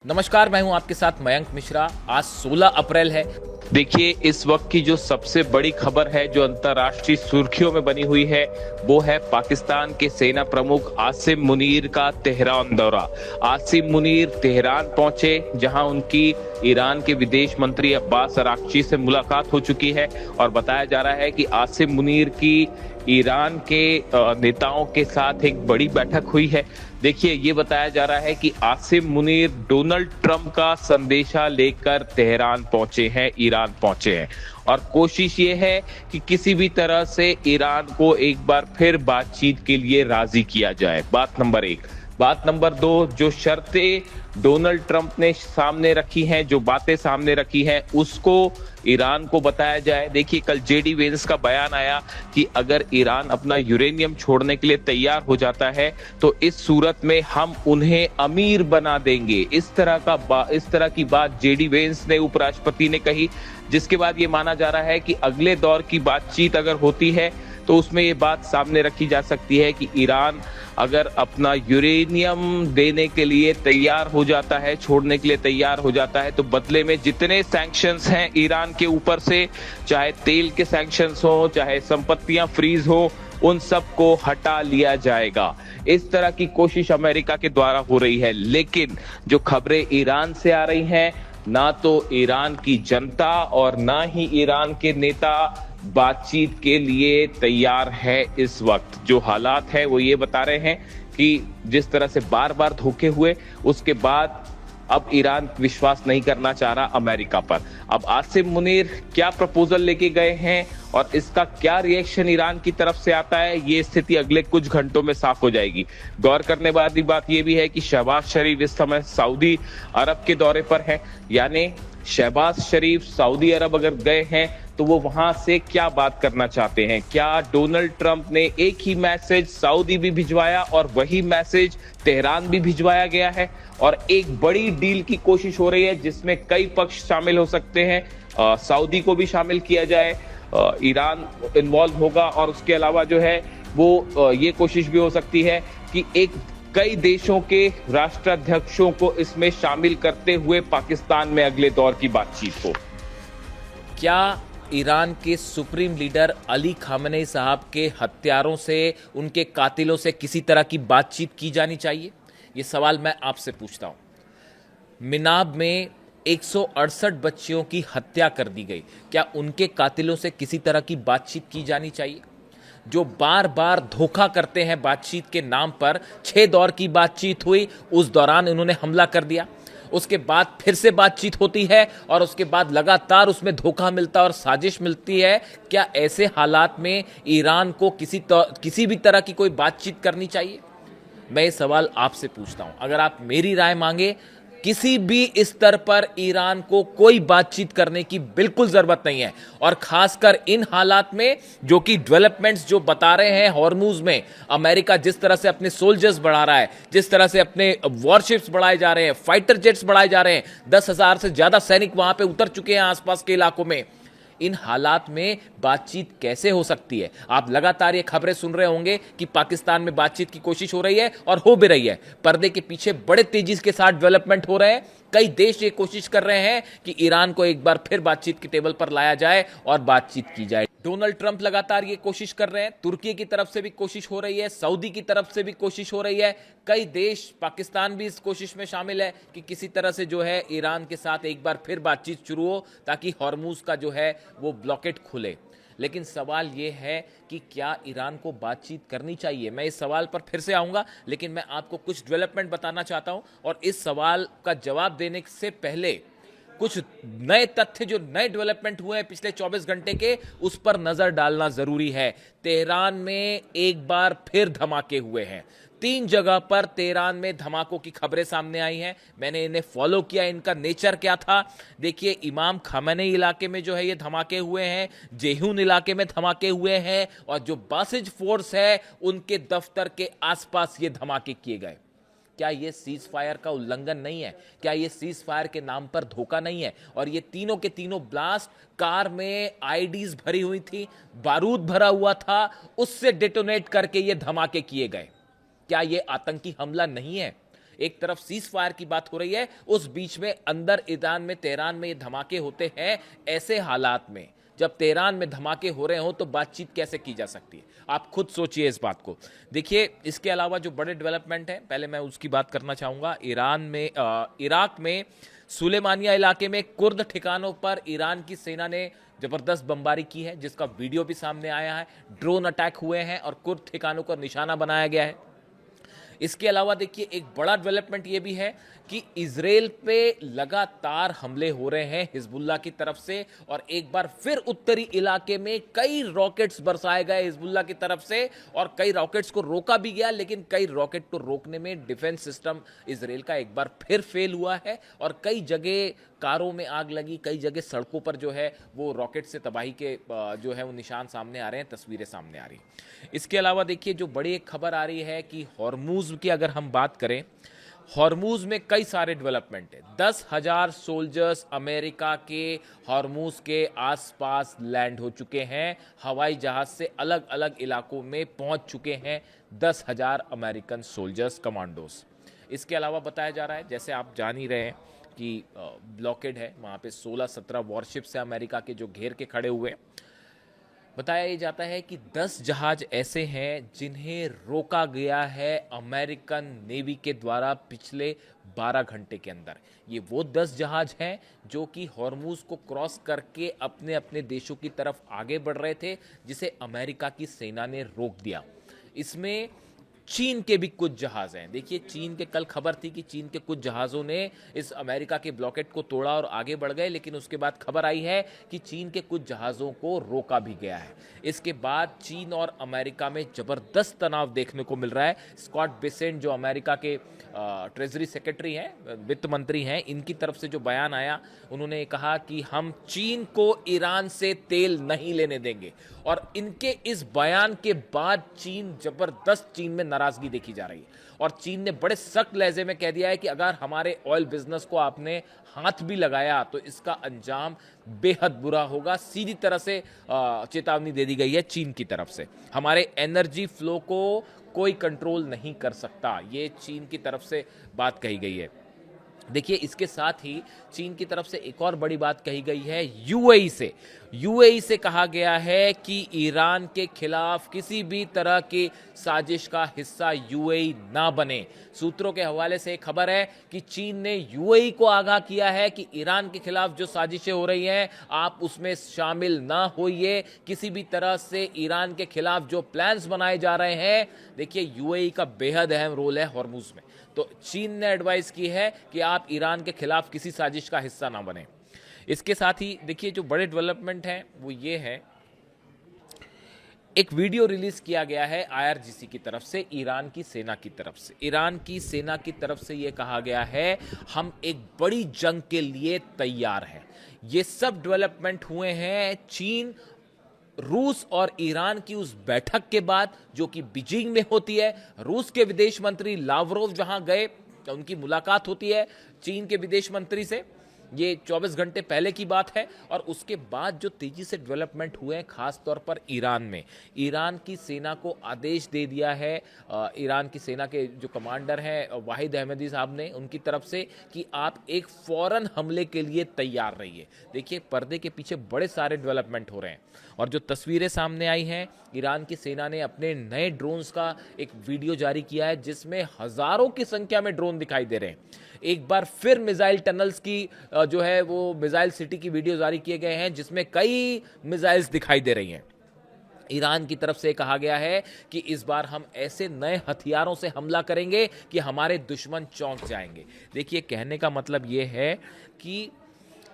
नमस्कार, मैं हूं आपके साथ मयंक मिश्रा। आज 16 अप्रैल है। देखिए, इस वक्त की जो सबसे बड़ी खबर है जो अंतर्राष्ट्रीय सुर्खियों में बनी हुई है वो है पाकिस्तान के सेना प्रमुख आसिम मुनीर का तेहरान दौरा। आसिम मुनीर तेहरान पहुंचे जहां उनकी ईरान के विदेश मंत्री अब्बास अराक्ची से मुलाकात हो चुकी है और बताया जा रहा है कि आसिम मुनीर की ईरान के नेताओं के साथ एक बड़ी बैठक हुई है। देखिए, ये बताया जा रहा है कि आसिम मुनीर डोनाल्ड ट्रंप का संदेशा लेकर तेहरान पहुंचे हैं, ईरान पहुंचे हैं और कोशिश ये है कि किसी भी तरह से ईरान को एक बार फिर बातचीत के लिए राजी किया जाए। बात नंबर 1। बात नंबर 2, जो शर्तें डोनाल्ड ट्रंप ने सामने रखी हैं, जो बातें सामने रखी हैं, उसको ईरान को बताया जाए। देखिए, कल जेडी वेंस का बयान आया कि अगर ईरान अपना यूरेनियम छोड़ने के लिए तैयार हो जाता है तो इस सूरत में हम उन्हें अमीर बना देंगे। इस तरह की बात जेडी वेंस ने, उपराष्ट्रपति ने कही, जिसके बाद ये माना जा रहा है कि अगले दौर की बातचीत अगर होती है तो उसमें ये बात सामने रखी जा सकती है कि ईरान अगर अपना यूरेनियम देने के लिए तैयार हो जाता है, छोड़ने के लिए तैयार हो जाता है, तो बदले में जितने सैंक्शंस हैं ईरान के ऊपर से, चाहे तेल के सैंक्शंस हो, चाहे संपत्तियां फ्रीज हो, उन सब को हटा लिया जाएगा। इस तरह की कोशिश अमेरिका के द्वारा हो रही है। लेकिन जो खबरें ईरान से आ रही हैं, ना तो ईरान की जनता और ना ही ईरान के नेता बातचीत के लिए तैयार है। इस वक्त जो हालात है वो ये बता रहे हैं कि जिस तरह से बार बार धोखे हुए, उसके बाद अब ईरान विश्वास नहीं करना चाह रहा अमेरिका पर। अब आसिम मुनीर क्या प्रपोजल लेके गए हैं और इसका क्या रिएक्शन ईरान की तरफ से आता है, ये स्थिति अगले कुछ घंटों में साफ हो जाएगी। गौर करने वाली बात यह भी है कि शहबाज शरीफ इस समय सऊदी अरब के दौरे पर है। यानी शहबाज शरीफ सऊदी अरब अगर गए हैं तो वो वहां से क्या बात करना चाहते हैं? क्या डोनाल्ड ट्रंप ने एक ही मैसेज सऊदी भी भिजवाया और वही मैसेज तेहरान भी भिजवाया गया है और एक बड़ी डील की कोशिश हो रही है जिसमें कई पक्ष शामिल हो सकते हैं। सऊदी को भी शामिल किया जाए, ईरान इन्वॉल्व होगा और उसके अलावा जो है वो ये कोशिश भी हो सकती है कि कई देशों के राष्ट्राध्यक्षों को इसमें शामिल करते हुए पाकिस्तान में अगले दौर की बातचीत हो। क्या ईरान के सुप्रीम लीडर अली खामेनेई साहब के हत्यारों से, उनके कातिलों से किसी तरह की बातचीत की जानी चाहिए? ये सवाल मैं आपसे पूछता हूं। मिनाब में 168 बच्चियों की हत्या कर दी गई। क्या उनके कातिलों से किसी तरह की बातचीत की जानी चाहिए? जो बार बार धोखा करते हैं बातचीत के नाम पर। 6 दौर की बातचीत हुई, उस दौरान इन्होंने हमला कर दिया, उसके बाद फिर से बातचीत होती है और उसके बाद लगातार उसमें धोखा मिलता है और साजिश मिलती है। क्या ऐसे हालात में ईरान को किसी भी तरह की कोई बातचीत करनी चाहिए? मैं ये सवाल आपसे पूछता हूं। अगर आप मेरी राय मांगे, किसी भी स्तर पर ईरान को कोई बातचीत करने की बिल्कुल जरूरत नहीं है। और खासकर इन हालात में जो कि डेवलपमेंट्स जो बता रहे हैं हॉर्मुज में, अमेरिका जिस तरह से अपने सोल्जर्स बढ़ा रहा है, जिस तरह से अपने वॉरशिप्स बढ़ाए जा रहे हैं, फाइटर जेट्स बढ़ाए जा रहे हैं, 10,000 से ज्यादा सैनिक वहां पे उतर चुके हैं आसपास के इलाकों में, इन हालात में बातचीत कैसे हो सकती है? आप लगातार ये खबरें सुन रहे होंगे कि पाकिस्तान में बातचीत की कोशिश हो रही है और हो भी रही है। पर्दे के पीछे बड़े तेजी के साथ डेवलपमेंट हो रहे हैं। कई देश ये कोशिश कर रहे हैं कि ईरान को एक बार फिर बातचीत की टेबल पर लाया जाए और बातचीत की जाए। डोनाल्ड ट्रंप लगातार ये कोशिश कर रहे हैं। तुर्की की तरफ से भी कोशिश हो रही है, सऊदी की तरफ से भी कोशिश हो रही है। कई देश, पाकिस्तान भी इस कोशिश में शामिल है कि किसी तरह से जो है ईरान के साथ एक बार फिर बातचीत शुरू हो ताकि हॉर्मुज का जो है वो ब्लॉकेट खुले। लेकिन सवाल ये है कि क्या ईरान को बातचीत करनी चाहिए? मैं इस सवाल पर फिर से आऊंगा, लेकिन मैं आपको कुछ डेवलपमेंट बताना चाहता हूं और इस सवाल का जवाब देने से पहले कुछ नए तथ्य, जो नए डेवलपमेंट हुए हैं पिछले 24 घंटे के, उस पर नजर डालना जरूरी है। तेहरान में एक बार फिर धमाके हुए हैं। 3 जगह पर तेहरान में धमाकों की खबरें सामने आई हैं। मैंने इन्हें फॉलो किया, इनका नेचर क्या था। देखिए, इमाम खामेनेई इलाके में जो है ये धमाके हुए हैं, जेहून इलाके में धमाके हुए हैं और जो बासिज फोर्स है उनके दफ्तर के आसपास ये धमाके किए गए। क्या ये सीज फायर का उल्लंघन नहीं है? क्या ये सीज फायर के नाम पर धोखा नहीं है? और ये तीनों के तीनों ब्लास्ट कार में आईडीज भरी हुई थी, बारूद भरा हुआ था, उससे डेटोनेट करके ये धमाके किए गए। क्या ये आतंकी हमला नहीं है? एक तरफ सीज फायर की बात हो रही है, उस बीच में अंदर ईरान में, तेहरान में ये धमाके होते हैं। ऐसे हालात में जब तेहरान में धमाके हो रहे हो तो बातचीत कैसे की जा सकती है? आप खुद सोचिए इस बात को। देखिए, इसके अलावा जो बड़े डेवलपमेंट है, पहले मैं उसकी बात करना चाहूंगा। इराक में सुलेमानिया इलाके में कुर्द ठिकानों पर ईरान की सेना ने जबरदस्त बमबारी की है, जिसका वीडियो भी सामने आया है। ड्रोन अटैक हुए हैं और कुर्द ठिकानों को निशाना बनाया गया है। इसके अलावा देखिए, एक बड़ा डेवलपमेंट ये भी है कि इजराइल पे लगातार हमले हो रहे हैं हिजबुल्लाह की तरफ से, और एक बार फिर उत्तरी इलाके में कई रॉकेट्स बरसाए गए हिजबुल्लाह की तरफ से, और कई रॉकेट्स को रोका भी गया, लेकिन कई रॉकेट को रोकने में डिफेंस सिस्टम इजराइल का एक बार फिर फेल हुआ है, और कई जगह कारों में आग लगी, कई जगह सड़कों पर जो है वो रॉकेट से तबाही के जो है वो निशान सामने आ रहे हैं, तस्वीरें सामने आ रही हैं। इसके अलावा देखिए, जो बड़ी एक खबर आ रही है कि हॉर्मूज की अगर हम बात करें, हॉर्मूज में कई सारे डेवलपमेंट है। 10,000 सोल्जर्स अमेरिका के हॉर्मूज के आसपास लैंड हो चुके हैं, हवाई जहाज से अलग अलग इलाकों में पहुंच चुके हैं 10,000 अमेरिकन सोल्जर्स, कमांडोज। इसके अलावा बताया जा रहा है, जैसे आप जान ही रहे हैं कि ब्लॉकेड है वहाँ पे, 16-17 वॉरशिप्स है अमेरिका के जो घेर के खड़े हुए हैं। बताया ये जाता है कि 10 जहाज ऐसे हैं जिन्हें रोका गया है अमेरिकन नेवी के द्वारा पिछले 12 घंटे के अंदर। ये वो 10 जहाज हैं जो कि हॉर्मूज को क्रॉस करके अपने अपने देशों की तरफ आगे बढ़ रहे थे, जिसे अमेरिका की सेना ने रोक दिया। इसमें चीन के भी कुछ जहाज हैं। देखिए, चीन के कल खबर थी कि चीन के कुछ जहाज़ों ने इस अमेरिका के ब्लॉकेट को तोड़ा और आगे बढ़ गए, लेकिन उसके बाद खबर आई है कि चीन के कुछ जहाज़ों को रोका भी गया है। इसके बाद चीन और अमेरिका में ज़बरदस्त तनाव देखने को मिल रहा है। स्कॉट बेसेंट जो अमेरिका के ट्रेजरी सेक्रेटरी हैं, वित्त मंत्री हैं, इनकी तरफ से जो बयान आया, उन्होंने कहा कि हम चीन को ईरान से तेल नहीं लेने देंगे, और इनके इस बयान के बाद चीन में नाराजगी देखी जा रही है, और चीन ने बड़े सख्त लहजे में कह दिया है कि अगर हमारे ऑयल बिजनेस को आपने हाथ भी लगाया तो इसका अंजाम बेहद बुरा होगा। सीधी तरह से चेतावनी दे दी गई है चीन की तरफ से। हमारे एनर्जी फ्लो को कोई कंट्रोल नहीं कर सकता, ये चीन की तरफ से बात कही गई है। देखिए, इसके साथ ही चीन की तरफ से एक और बड़ी बात कही गई है यूएई से कहा गया है कि ईरान के खिलाफ किसी भी तरह की साजिश का हिस्सा यूएई ना बने। सूत्रों के हवाले से एक खबर है कि चीन ने यूएई को आगाह किया है कि ईरान के खिलाफ जो साजिशें हो रही हैं, आप उसमें शामिल ना होइए। किसी भी तरह से ईरान के खिलाफ जो प्लान्स बनाए जा रहे हैं, देखिए यूएई का बेहद अहम रोल है हॉर्मुज में, तो चीन ने एडवाइस की है कि आप ईरान के खिलाफ किसी साजिश का हिस्सा ना बने। इसके साथ ही देखिए, जो बड़े डेवलपमेंट हैं वो ये है, एक वीडियो रिलीज किया गया है आईआरजीसी की तरफ से, ईरान की सेना की तरफ से। ईरान की सेना की तरफ से ये कहा गया है, हम एक बड़ी जंग के लिए तैयार हैं। ये सब डेवलपमेंट हुए हैं चीन, रूस और ईरान की उस बैठक के बाद जो कि बीजिंग में होती है। रूस के विदेश मंत्री लावरोव जहां गए, उनकी मुलाकात होती है चीन के विदेश मंत्री से, ये 24 घंटे पहले की बात है। और उसके बाद जो तेजी से डेवलपमेंट हुए हैं, खास तौर पर ईरान में, ईरान की सेना को आदेश दे दिया है ईरान की सेना के जो कमांडर हैं वाहिद अहमदी साहब ने, उनकी तरफ से, कि आप एक फौरन हमले के लिए तैयार रहिए। देखिए, पर्दे के पीछे बड़े सारे डेवलपमेंट हो रहे हैं, और जो तस्वीरें सामने आई हैं, ईरान की सेना ने अपने नए ड्रोन्स का एक वीडियो जारी किया है जिसमें हजारों की संख्या में ड्रोन दिखाई दे रहे हैं। एक बार फिर मिसाइल टनल्स की जो है वो मिसाइल सिटी की वीडियो जारी किए गए हैं जिसमें कई मिसाइल्स दिखाई दे रही हैं। ईरान की तरफ से कहा गया है कि इस बार हम ऐसे नए हथियारों से हमला करेंगे कि हमारे दुश्मन चौंक जाएंगे। देखिए, कहने का मतलब यह है कि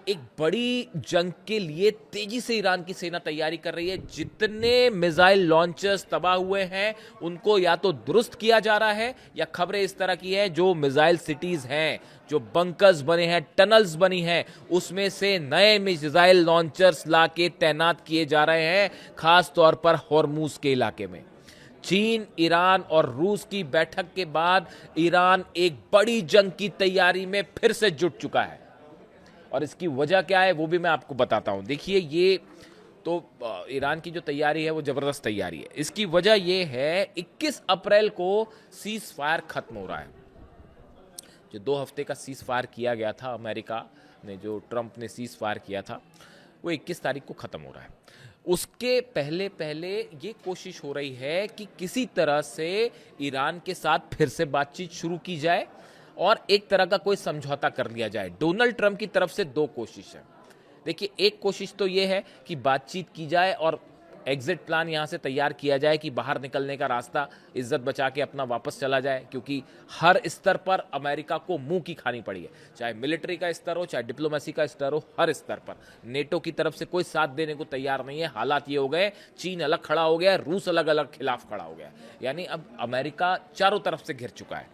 एक बड़ी जंग के लिए तेजी से ईरान की सेना तैयारी कर रही है। जितने मिसाइल लॉन्चर्स तबाह हुए हैं उनको या तो दुरुस्त किया जा रहा है, या खबरें इस तरह की हैं जो मिसाइल सिटीज हैं, जो बंकर्स बने हैं, टनल्स बनी हैं, उसमें से नए मिसाइल लॉन्चर्स लाके तैनात किए जा रहे हैं, खास तौर पर हॉर्मूज के इलाके में। चीन, ईरान और रूस की बैठक के बाद ईरान एक बड़ी जंग की तैयारी में फिर से जुट चुका है, और इसकी वजह क्या है वो भी मैं आपको बताता हूं। देखिए, ये तो ईरान की जो तैयारी है वो जबरदस्त तैयारी है। इसकी वजह ये है, 21 अप्रैल को सीज फायर खत्म हो रहा है। जो 2 हफ्ते का सीज़ फायर किया गया था, अमेरिका ने जो ट्रंप ने सीज़ फायर किया था, वो 21 तारीख को ख़त्म हो रहा है। उसके पहले पहले ये कोशिश हो रही है कि किसी तरह से ईरान के साथ फिर से बातचीत शुरू की जाए और एक तरह का कोई समझौता कर लिया जाए। डोनाल्ड ट्रंप की तरफ से 2 कोशिश है। देखिए, एक कोशिश तो ये है कि बातचीत की जाए और एग्जिट प्लान यहाँ से तैयार किया जाए कि बाहर निकलने का रास्ता इज्जत बचा के अपना वापस चला जाए, क्योंकि हर स्तर पर अमेरिका को मुंह की खानी पड़ी है, चाहे मिलिट्री का स्तर हो, चाहे डिप्लोमेसी का स्तर हो, हर स्तर पर नेटो की तरफ से कोई साथ देने को तैयार नहीं है। हालात ये हो गए, चीन अलग खड़ा हो गया, रूस अलग अलग खिलाफ खड़ा हो गया, यानी अब अमेरिका चारों तरफ से घिर चुका है।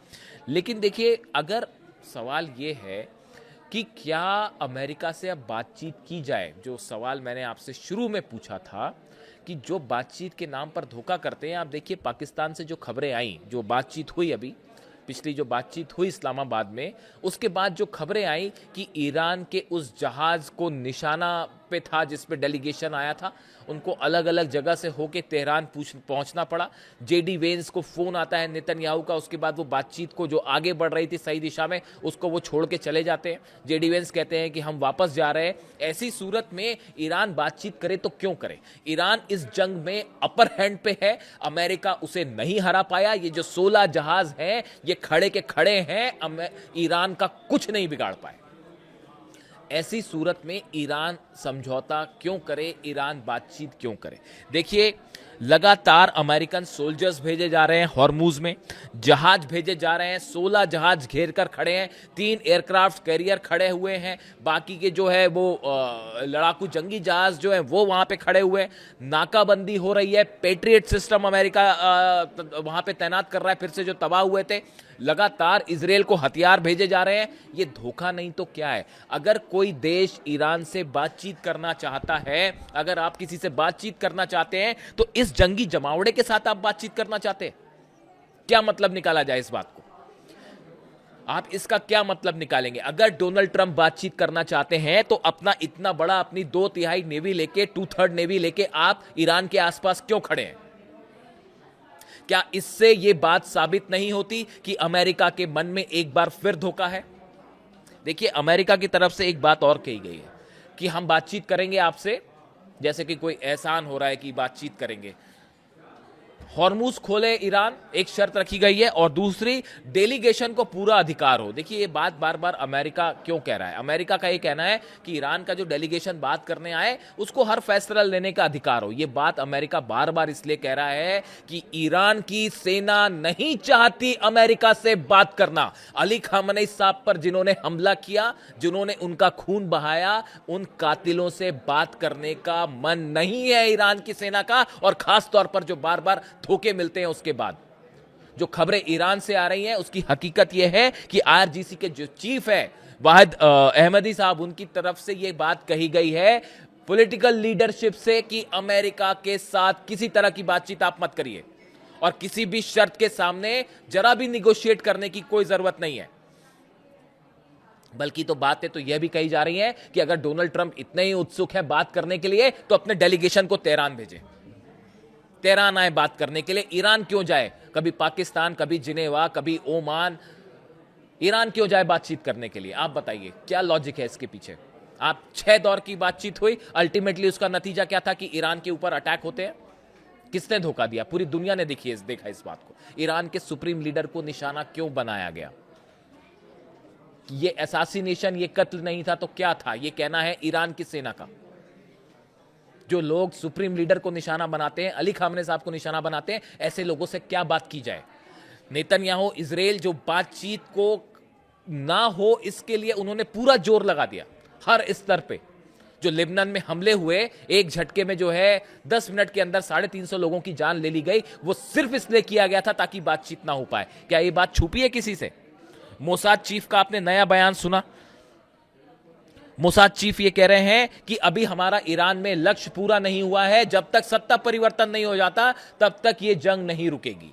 लेकिन देखिए, अगर सवाल ये है कि क्या अमेरिका से अब बातचीत की जाए, जो सवाल मैंने आपसे शुरू में पूछा था कि जो बातचीत के नाम पर धोखा करते हैं। आप देखिए, पाकिस्तान से जो खबरें आई, जो बातचीत हुई अभी पिछली जो बातचीत हुई इस्लामाबाद में, उसके बाद जो खबरें आई कि ईरान के उस जहाज को निशाना पे था जिस पे डेलीगेशन आया था, उनको अलग अलग जगह से होके तेहरान पहुंचना पड़ा। जेडी वेंस को फोन आता है नेतन्याहू का, उसके बाद वो बातचीत को जो आगे बढ़ रही थी सही दिशा में, उसको वो छोड़ के चले जाते हैं। जेडी वेंस कहते हैं कि हम वापस जा रहे हैं। ऐसी सूरत में ईरान बातचीत करे तो क्यों करे? ईरान इस जंग में अपर हैंड पे है, अमेरिका उसे नहीं हरा पाया। ये जो 16 जहाज हैं, ये खड़े के खड़े हैं, ईरान का कुछ नहीं बिगाड़ पाए। ऐसी सूरत में ईरान समझौता क्यों करे, ईरान बातचीत क्यों करे? देखिए, लगातार अमेरिकन सोल्जर्स भेजे जा रहे हैं हॉर्मूज में, जहाज भेजे जा रहे हैं, 16 जहाज घेर कर खड़े हैं, 3 एयरक्राफ्ट कैरियर खड़े हुए हैं, बाकी के जो है वो लड़ाकू जंगी जहाज जो है वो वहां पे खड़े हुए हैं, नाकाबंदी हो रही है, पेट्रियट सिस्टम अमेरिका वहां पे तैनात कर रहा है, फिर से जो तबाह हुए थे। लगातार इजराइल को हथियार भेजे जा रहे हैं। ये धोखा नहीं तो क्या है? अगर कोई देश ईरान से बातचीत करना चाहता है, अगर आप किसी से बातचीत करना चाहते हैं, तो इस जंगी जमावड़े के साथ आप बातचीत करना चाहते हैं? क्या मतलब निकाला जाए इस बात को? आप इसका क्या मतलब निकालेंगे? अगर डोनाल्ड ट्रंप बातचीत करना चाहते हैं तो अपना इतना बड़ा, अपनी 2/3 नेवी लेके, 2/3 नेवी लेके आप ईरान के आसपास क्यों खड़े हैं? क्या इससे यह बात साबित नहीं होती कि अमेरिका के मन में एक बार फिर धोखा है? देखिए, अमेरिका की तरफ से एक बात और कही गई है कि हम बातचीत करेंगे आपसे, जैसे कि कोई एहसान हो रहा है कि बातचीत करेंगे। हॉर्मूज खोले ईरान, एक शर्त रखी गई है, और दूसरी, डेलीगेशन को पूरा अधिकार हो। देखिए, ये बात बार बार अमेरिका क्यों कह रहा है? अमेरिका का ये कहना है कि ईरान का जो डेलीगेशन बात करने आए, उसको हर फैसला लेने का अधिकार हो। ये बात अमेरिका बार बार इसलिए कह रहा है कि ईरान की सेना नहीं चाहती अमेरिका से बात करना। अली खामनेई साहब पर जिन्होंने हमला किया, जिन्होंने उनका खून बहाया, उन कातिलों से बात करने का मन नहीं है ईरान की सेना का। और खास तौर पर जो बार बार धोखे मिलते हैं, उसके बाद जो खबरें ईरान से आ रही हैं, उसकी हकीकत यह है कि आईआरजीसी के जो चीफ है वाहिद अहमदी साहब, उनकी तरफ से यह बात कही गई है पॉलिटिकल लीडरशिप से कि अमेरिका के साथ किसी तरह की बातचीत आप मत करिए, और किसी भी शर्त के सामने जरा भी निगोशिएट करने की कोई जरूरत नहीं है। बल्कि तो बातें तो यह भी कही जा रही हैं कि अगर डोनाल्ड ट्रंप इतने ही उत्सुक है बात करने के लिए, तो अपने डेलीगेशन को तेहरान भेजे, तेहरान आए बात करने के लिए। ईरान क्यों जाए? कभी पाकिस्तान, कभी जिनेवा, कभी ओमान, ईरान क्यों जाए बातचीत करने के लिए? आप बताइए, क्या लॉजिक है इसके पीछे? आप 6 दौर की बातचीत हुई, अल्टीमेटली उसका नतीजा क्या था कि ईरान के ऊपर अटैक होते हैं। किसने धोखा दिया? पूरी दुनिया ने देखा इस बात को। ईरान के सुप्रीम लीडर को निशाना क्यों बनाया गया? ये असैसिनेशन, ये कत्ल नहीं था तो क्या था? ये कहना है ईरान की सेना का। जो लोग सुप्रीम लीडर को निशाना बनाते हैं, अली खामने साहब को निशाना बनाते हैं, ऐसे लोगों से क्या बात की जाए? नेतन्याहू, इजराइल जो बातचीत को ना हो इसके लिए उन्होंने पूरा जोर लगा दिया हर स्तर पे। जो लेबनान में हमले हुए, एक झटके में जो है 10 मिनट के अंदर 350 लोगों की जान ले ली गई, वो सिर्फ इसलिए किया गया था ताकि बातचीत ना हो पाए। क्या ये बात छुपी है किसी से? मोसाद चीफ का आपने नया बयान सुना? मोसाद चीफ ये कह रहे हैं कि अभी हमारा ईरान में लक्ष्य पूरा नहीं हुआ है, जब तक सत्ता परिवर्तन नहीं हो जाता तब तक ये जंग नहीं रुकेगी।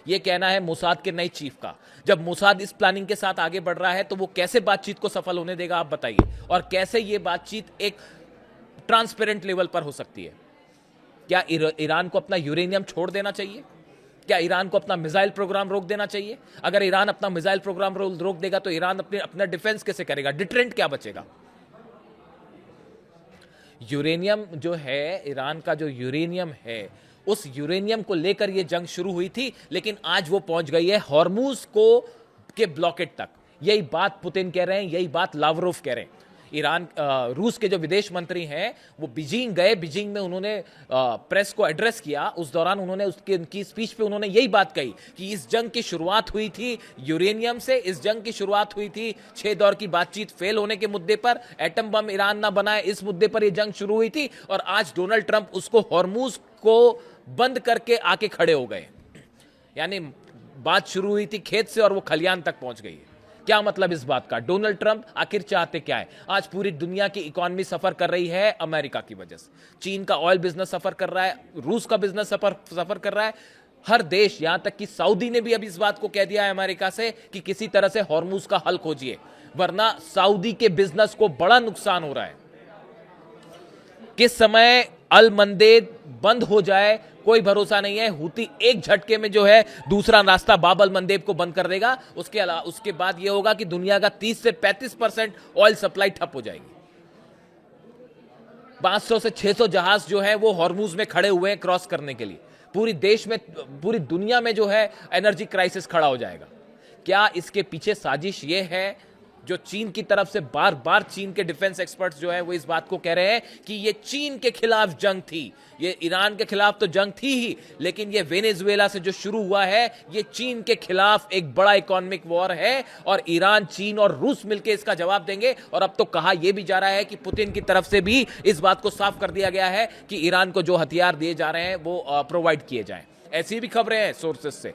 ये कहना है मोसाद के नए चीफ का। जब मोसाद इस प्लानिंग के साथ आगे बढ़ रहा है तो वो कैसे बातचीत को सफल होने देगा, आप बताइए? और कैसे ये बातचीत एक ट्रांसपेरेंट लेवल पर हो सकती है? क्या ईरान को अपना यूरेनियम छोड़ देना चाहिए? क्या ईरान को अपना मिसाइल प्रोग्राम रोक देना चाहिए? अगर ईरान अपना मिसाइल प्रोग्राम रोक देगा तो ईरान अपना डिफेंस कैसे करेगा? डिटरेंट क्या बचेगा? यूरेनियम जो है, ईरान का जो यूरेनियम है, उस यूरेनियम को लेकर यह जंग शुरू हुई थी, लेकिन आज वो पहुंच गई है हॉर्मुज को के ब्लॉकेट तक। यही बात पुतिन कह रहे हैं, यही बात लावरोव कह रहे हैं। रूस के जो विदेश मंत्री हैं वो बीजिंग गए, बीजिंग में उन्होंने प्रेस को एड्रेस किया। उस दौरान उन्होंने उनकी स्पीच पे उन्होंने यही बात कही कि इस जंग की शुरुआत हुई थी यूरेनियम से, इस जंग की शुरुआत हुई थी 6 दौर की बातचीत फेल होने के मुद्दे पर, एटम बम ईरान ना बनाए इस मुद्दे पर यह जंग शुरू हुई थी, और आज डोनाल्ड ट्रंप उसको हॉर्मुज को बंद करके आके खड़े हो गए। यानी बात शुरू हुई थी खेत से और वो खलियान तक पहुंच गई है। क्या मतलब इस बात का? डोनाल्ड ट्रंप आखिर चाहते क्या है? आज पूरी दुनिया की इकोनॉमी सफर कर रही है अमेरिका की वजह से। चीन का ऑयल बिजनेस सफर कर रहा है, रूस का बिजनेस सफर कर रहा है, हर देश, यहां तक कि सऊदी ने भी अब इस बात को कह दिया है अमेरिका से कि किसी तरह से हॉर्मुज का हल खोजिए, वरना सऊदी के बिजनेस को बड़ा नुकसान हो रहा है। किस समय अल मंदेद बंद हो जाए कोई भरोसा नहीं है। हूती एक झटके में जो है दूसरा रास्ता बाब अल मंदेब को बंद कर देगा। उसके बाद यह होगा कि दुनिया का 30 से 35% ऑयल सप्लाई ठप हो जाएगी। 500 से 600 जहाज जो है वो हॉर्मुज में खड़े हुए हैं क्रॉस करने के लिए। पूरी दुनिया में जो है एनर्जी क्राइसिस खड़ा हो जाएगा। क्या इसके पीछे साजिश ये है जो चीन की तरफ से बार बार चीन के डिफेंस एक्सपर्ट्स जो है वो इस बात को कह रहे हैं कि ये चीन के खिलाफ जंग थी, ये ईरान के खिलाफ तो जंग थी ही, लेकिन ये वेनेजुएला से जो शुरू हुआ है ये चीन के खिलाफ एक बड़ा इकोनॉमिक वॉर है, और ईरान, चीन और रूस मिलकर इसका जवाब देंगे। और अब तो कहा यह भी जा रहा है कि पुतिन की तरफ से भी इस बात को साफ कर दिया गया है कि ईरान को जो हथियार दिए जा रहे हैं वो प्रोवाइड किए जाएं। ऐसी भी खबरें हैं सोर्सेस से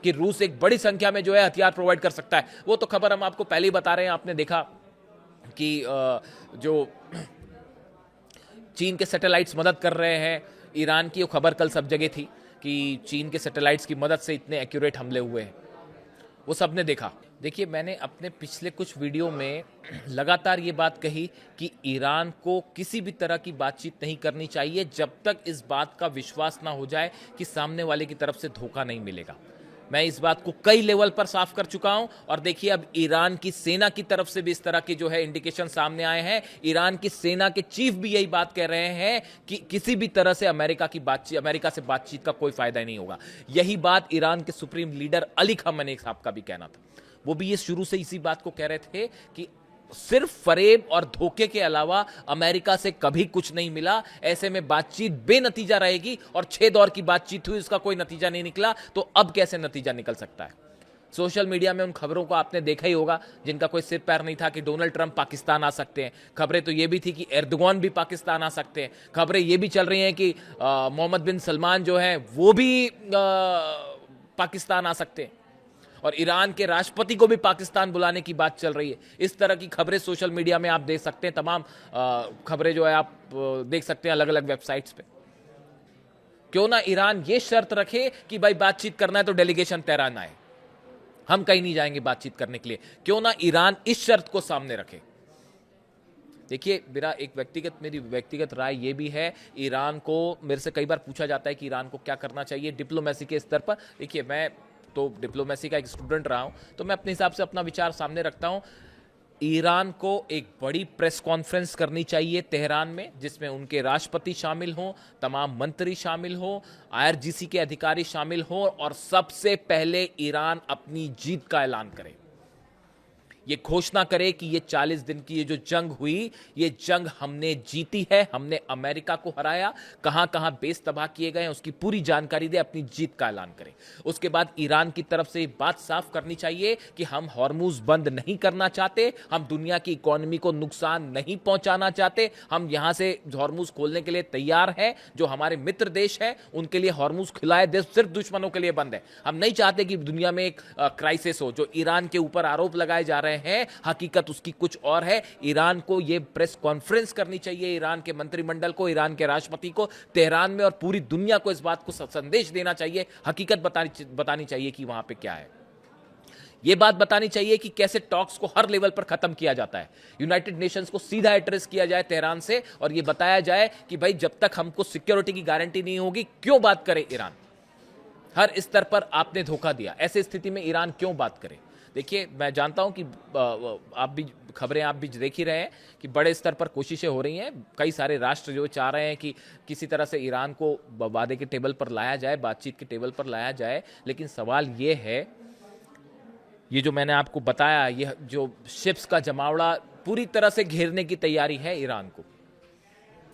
कि रूस एक बड़ी संख्या में जो है हथियार प्रोवाइड कर सकता है। वो तो खबर हम आपको पहले ही बता रहे हैं। आपने देखा कि जो चीन के सैटेलाइट्स मदद कर रहे हैं ईरान की, वो खबर कल सब जगह थी कि चीन के सैटेलाइट्स की मदद से इतने एक्यूरेट हमले हुए हैं, वो सबने देखा। देखिए, मैंने अपने पिछले कुछ वीडियो में लगातार ये बात कही कि ईरान को किसी भी तरह की बातचीत नहीं करनी चाहिए जब तक इस बात का विश्वास ना हो जाए कि सामने वाले की तरफ से धोखा नहीं मिलेगा। मैं इस बात को कई लेवल पर साफ कर चुका हूं, और देखिए अब ईरान की सेना की तरफ से भी इस तरह की जो है इंडिकेशन सामने आए हैं। ईरान की सेना के चीफ भी यही बात कह रहे हैं कि किसी भी तरह से अमेरिका से बातचीत का कोई फायदा नहीं होगा। यही बात ईरान के सुप्रीम लीडर अली खामेनी साहब का भी कहना था। वो भी ये शुरू से इसी बात को कह रहे थे कि सिर्फ फरेब और धोखे के अलावा अमेरिका से कभी कुछ नहीं मिला, ऐसे में बातचीत बेनतीजा रहेगी। और 6 दौर की बातचीत हुई, उसका कोई नतीजा नहीं निकला, तो अब कैसे नतीजा निकल सकता है? सोशल मीडिया में उन खबरों को आपने देखा ही होगा जिनका कोई सिर पैर नहीं था कि डोनाल्ड ट्रंप पाकिस्तान आ सकते हैं। खबरें तो ये भी थी कि एर्दोगान भी पाकिस्तान आ सकते हैं। खबरें ये भी चल रही हैं कि मोहम्मद बिन सलमान जो है वो भी पाकिस्तान आ सकते हैं, और ईरान के राष्ट्रपति को भी पाकिस्तान बुलाने की बात चल रही है। इस तरह की खबरें सोशल मीडिया में आप देख सकते हैं। तमाम खबरें जो है आप देख सकते हैं अलग अलग वेबसाइट्स पे। क्यों ना ईरान ये शर्त रखे कि भाई बातचीत करना है तो डेलीगेशन तेहरान आए, हम कहीं नहीं जाएंगे बातचीत करने के लिए। क्यों ना ईरान इस शर्त को सामने रखे। देखिए, मेरी व्यक्तिगत राय ये भी है, ईरान को मेरे से कई बार पूछा जाता है कि ईरान को क्या करना चाहिए डिप्लोमेसी के स्तर पर। देखिए, मैं तो डिप्लोमेसी का एक स्टूडेंट रहा हूं, तो मैं अपने हिसाब से अपना विचार सामने रखता हूं। ईरान को एक बड़ी प्रेस कॉन्फ्रेंस करनी चाहिए तेहरान में, जिसमें उनके राष्ट्रपति शामिल हों, तमाम मंत्री शामिल हों, IRGC के अधिकारी शामिल हों, और सबसे पहले ईरान अपनी जीत का ऐलान करे। ये घोषणा करे कि ये 40 दिन की ये जो जंग हुई, ये जंग हमने जीती है, हमने अमेरिका को हराया, कहां कहां बेस तबाह किए गए हैं उसकी पूरी जानकारी दे, अपनी जीत का ऐलान करें। उसके बाद ईरान की तरफ से बात साफ करनी चाहिए कि हम हॉर्मुज बंद नहीं करना चाहते, हम दुनिया की इकोनॉमी को नुकसान नहीं पहुंचाना चाहते, हम यहां से हॉर्मुज खोलने के लिए तैयार हैं। जो हमारे मित्र देश हैं उनके लिए हॉर्मुज खुलाए दे, सिर्फ दुश्मनों के लिए बंद है। हम नहीं चाहते कि दुनिया में एक क्राइसिस हो। जो ईरान के ऊपर आरोप लगाए जा रहे हैं, हकीकत उसकी कुछ और है। ईरान को यह प्रेस कॉन्फ्रेंस करनी चाहिए, ईरान के मंत्रिमंडल को, ईरान के राष्ट्रपति को तेहरान में, और पूरी दुनिया को इस बात को संदेश देना चाहिए, हकीकत बतानी चाहिए कि वहां पे क्या है। यह बात बतानी चाहिए कि कैसे टॉक्स को हर लेवल पर खत्म किया जाता है। यूनाइटेड नेशंस को सीधा एड्रेस किया जाए तेहरान से, और यह बताया जाए कि भाई जब तक हमको सिक्योरिटी की गारंटी नहीं होगी क्यों बात करे ईरान। हर स्तर पर आपने धोखा दिया। ऐसे स्थिति में ईरान क्यों बात करे? देखिए, मैं जानता हूं कि आप भी खबरें आप भी देख ही रहे हैं कि बड़े स्तर पर कोशिशें हो रही हैं। कई सारे राष्ट्र जो चाह रहे हैं कि किसी तरह से ईरान को वादे के टेबल पर लाया जाए, बातचीत के टेबल पर लाया जाए। लेकिन सवाल ये है, ये जो मैंने आपको बताया, ये जो शिप्स का जमावड़ा पूरी तरह से घेरने की तैयारी है ईरान को,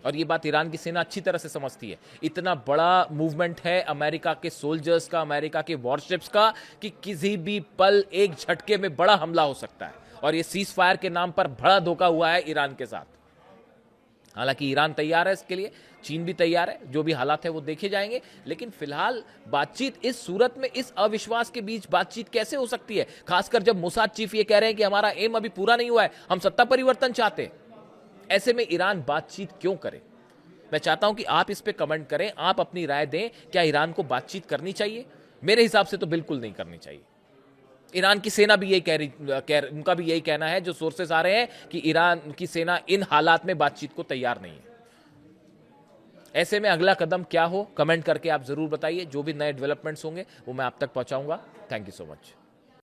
और ये बात ईरान की सेना अच्छी तरह से समझती है। इतना बड़ा मूवमेंट है अमेरिका के सोल्जर्स का, अमेरिका के वॉरशिप्स का, कि किसी भी पल एक झटके में बड़ा हमला हो सकता है। और ये सीज फायर के नाम पर बड़ा धोखा हुआ है ईरान के साथ। हालांकि ईरान तैयार है इसके लिए, चीन भी तैयार है, जो भी हालात है वो देखे जाएंगे। लेकिन फिलहाल बातचीत इस सूरत में, इस अविश्वास के बीच बातचीत कैसे हो सकती है? खासकर जब मोसाद चीफ ये कह रहे हैं कि हमारा एम अभी पूरा नहीं हुआ है, हम सत्ता परिवर्तन चाहते हैं। ऐसे में ईरान बातचीत क्यों करे? मैं चाहता हूं कि आप इस पे कमेंट करें, आप अपनी राय दें। क्या ईरान को बातचीत करनी चाहिए? मेरे हिसाब से तो बिल्कुल नहीं करनी चाहिए। ईरान की सेना भी यही उनका भी यही कहना है, जो सोर्सेस आ रहे हैं, कि ईरान की सेना इन हालात में बातचीत को तैयार नहीं है। ऐसे में अगला कदम क्या हो, कमेंट करके आप जरूर बताइए। जो भी नए डेवलपमेंट्स होंगे वो मैं आप तक पहुंचाऊंगा। Thank you so much.